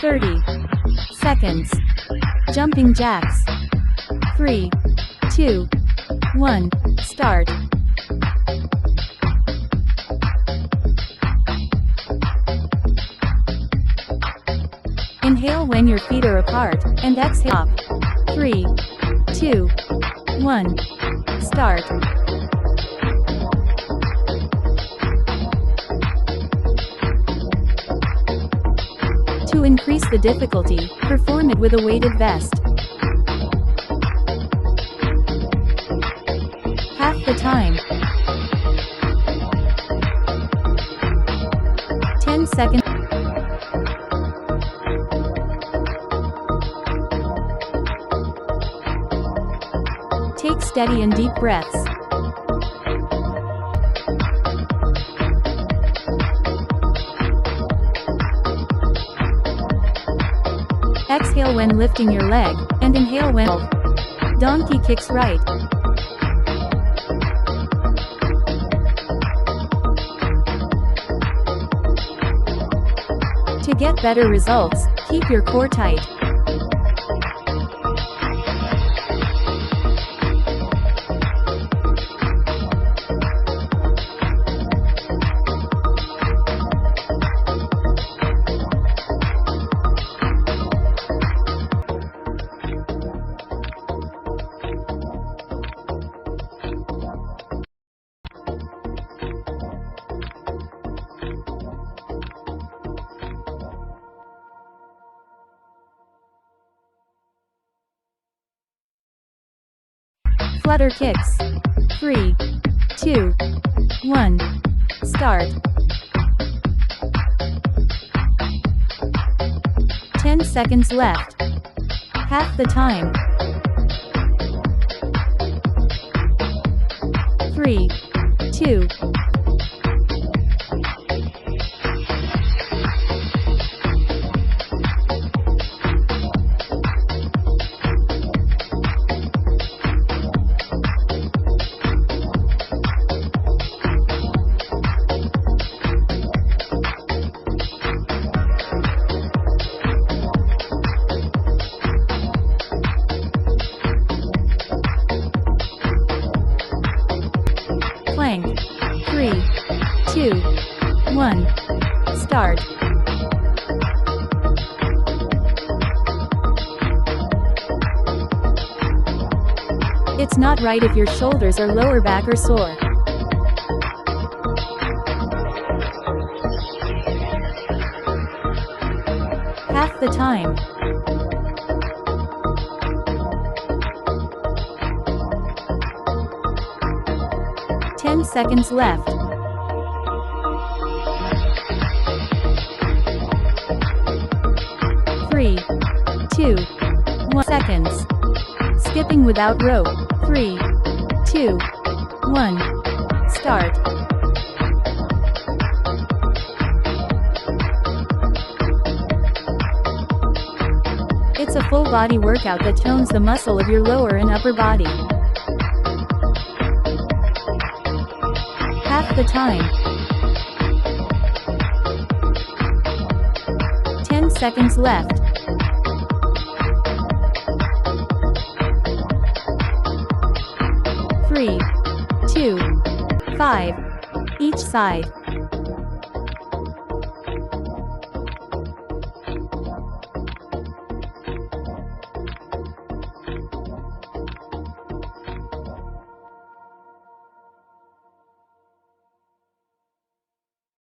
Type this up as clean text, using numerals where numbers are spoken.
30 seconds. Jumping jacks. 3, 2, 1, start. Inhale when your feet are apart, and exhale. 3, 2, 1, start. To increase the difficulty, perform it with a weighted vest. Half the time. 10 seconds. Take steady and deep breaths. Exhale when lifting your leg, and inhale when donkey kicks right. To get better results, keep your core tight. Flutter kicks. 3, 2, 1, start. 10 seconds left. Half the time. 3, 2, plank. 3, 2, 1, start. It's not right if your shoulders or lower back are sore. Half the time. 10 seconds left. 3, 2, 1 seconds. Skipping without rope. 3, 2, 1, start. It's a full body workout that tones the muscle of your lower and upper body. Half the time. 10 seconds left. 3, 2, 5. Each side.